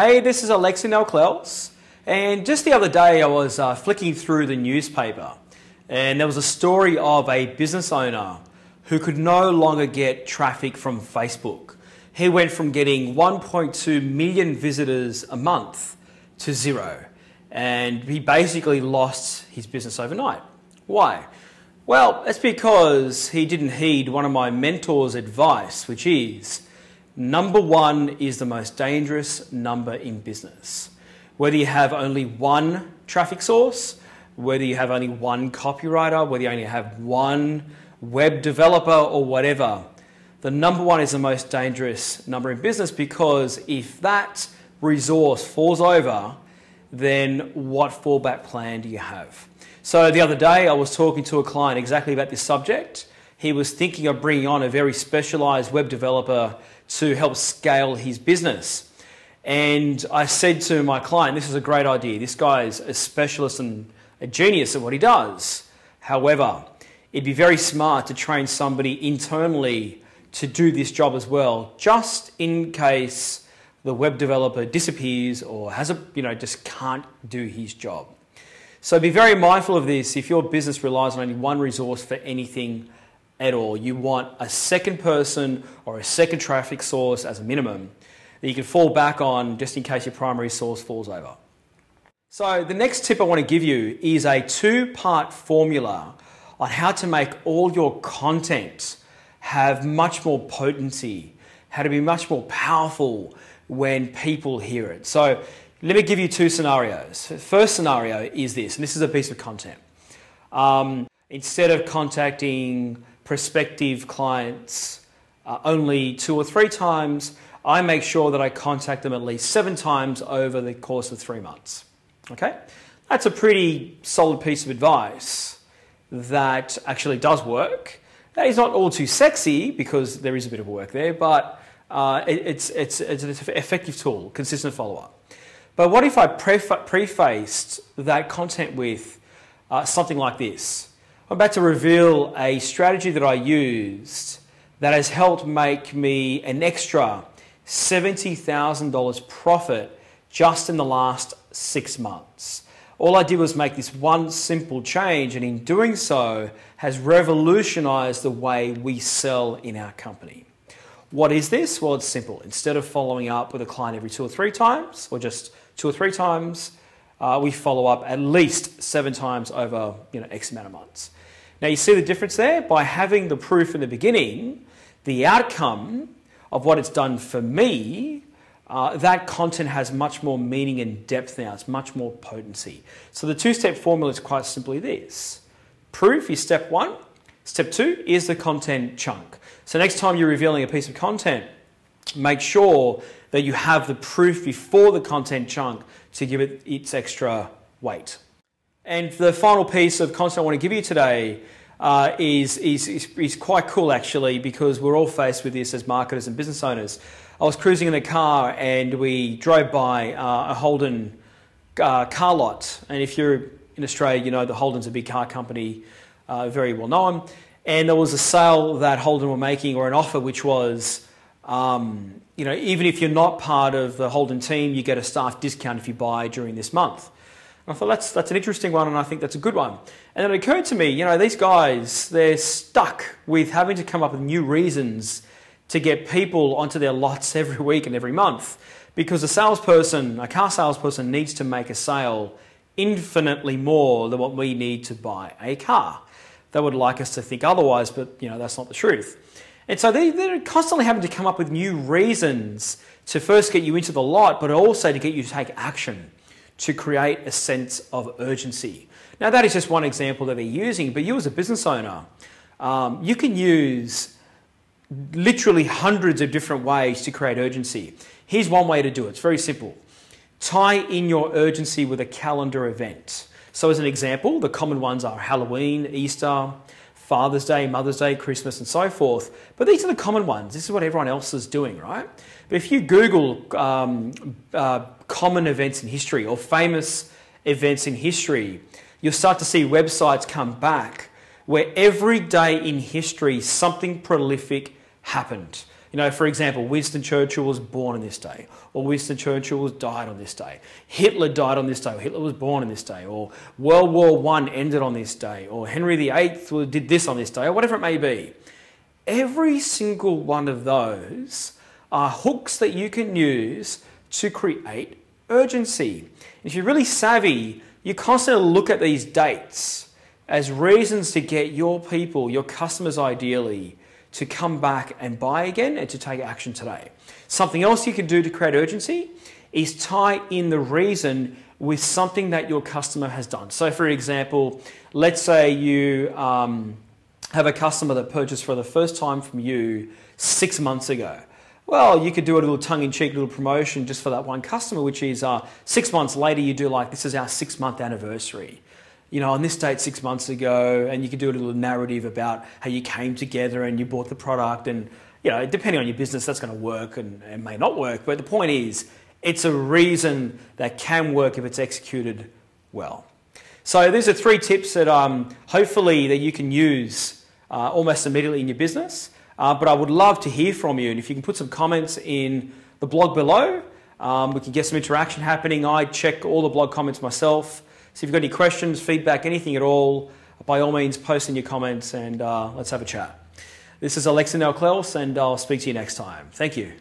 Hey, this is Alexi Neocleous, and just the other day I was flicking through the newspaper and there was a story of a business owner who could no longer get traffic from Facebook. He went from getting 1.2 million visitors a month to zero, and he basically lost his business overnight. Why? Well, that's because he didn't heed one of my mentor's advice, which is number one is the most dangerous number in business. Whether you have only one traffic source, whether you have only one copywriter, whether you only have one web developer or whatever, the number one is the most dangerous number in business, because if that resource falls over, then what fallback plan do you have? So the other day I was talking to a client exactly about this subject. He was thinking of bringing on a very specialized web developer to help scale his business. And I said to my client, this is a great idea. This guy is a specialist and a genius at what he does. However, it'd be very smart to train somebody internally to do this job as well, just in case the web developer disappears or just can't do his job. So be very mindful of this. If your business relies on only one resource for anything at all, you want a second person or a second traffic source as a minimum that you can fall back on just in case your primary source falls over. So the next tip I want to give you is a two-part formula on how to make all your content have much more potency, how to be much more powerful when people hear it. So let me give you two scenarios. The first scenario is this, and this is a piece of content. Instead of contacting prospective clients only 2 or 3 times, I make sure that I contact them at least 7 times over the course of 3 months. Okay? That's a pretty solid piece of advice that actually does work. That is not all too sexy because there is a bit of work there, but it's an effective tool, consistent follow-up. But what if I prefaced that content with something like this? I'm about to reveal a strategy that I used that has helped make me an extra $70,000 profit just in the last 6 months. All I did was make this one simple change, and in doing so has revolutionized the way we sell in our company. What is this? Well, it's simple. Instead of following up with a client every 2 or 3 times, or just 2 or 3 times, we follow up at least 7 times over X amount of months. Now you see the difference there? By having the proof in the beginning, the outcome of what it's done for me, that content has much more meaning and depth now. It's much more potency. So the 2-step formula is quite simply this. Proof is step 1. Step 2 is the content chunk. So next time you're revealing a piece of content, make sure that you have the proof before the content chunk to give it its extra weight. And the final piece of content I want to give you today is quite cool actually, because we're all faced with this as marketers and business owners. I was cruising in a car and we drove by a Holden car lot. And if you're in Australia, you know the Holden's a big car company, very well known. And there was a sale that Holden were making, or an offer, which was, even if you're not part of the Holden team, you get a staff discount if you buy during this month. And I thought that's an interesting one, and I think that's a good one. And then it occurred to me, these guys, they're stuck with having to come up with new reasons to get people onto their lots every week and every month, because a car salesperson needs to make a sale infinitely more than what we need to buy a car. They would like us to think otherwise, but that's not the truth. And so they're constantly having to come up with new reasons to first get you into the lot, but also to get you to take action, to create a sense of urgency. Now that is just one example that they're using, but you as a business owner, you can use literally hundreds of different ways to create urgency. Here's one way to do it. It's very simple. Tie in your urgency with a calendar event. So as an example, the common ones are Halloween, Easter, Father's Day, Mother's Day, Christmas, and so forth. But these are the common ones. This is what everyone else is doing, right? But if you Google common events in history or famous events in history, you'll start to see websites come back where every day in history something prolific happened. You know, for example, Winston Churchill was born on this day, or Winston Churchill died on this day. Hitler died on this day, or Hitler was born on this day, or World War I ended on this day, or Henry VIII did this on this day, or whatever it may be. Every single one of those are hooks that you can use to create urgency. If you're really savvy, you constantly look at these dates as reasons to get your people, your customers ideally, to come back and buy again and to take action today. Something else you can do to create urgency is tie in the reason with something that your customer has done. So for example, let's say you have a customer that purchased for the first time from you 6 months ago. Well, you could do a little tongue-in-cheek little promotion just for that one customer, which is 6 months later you do like, this is our 6-month anniversary. You know, on this date 6 months ago, and you could do a little narrative about how you came together and you bought the product, and, you know, depending on your business, that's going to work and may not work. But the point is, it's a reason that can work if it's executed well. So these are 3 tips that hopefully that you can use almost immediately in your business. But I would love to hear from you, and if you can put some comments in the blog below, we can get some interaction happening. I check all the blog comments myself. So if you've got any questions, feedback, anything at all, by all means, post in your comments and let's have a chat. This is Alexi Neocleous, and I'll speak to you next time. Thank you.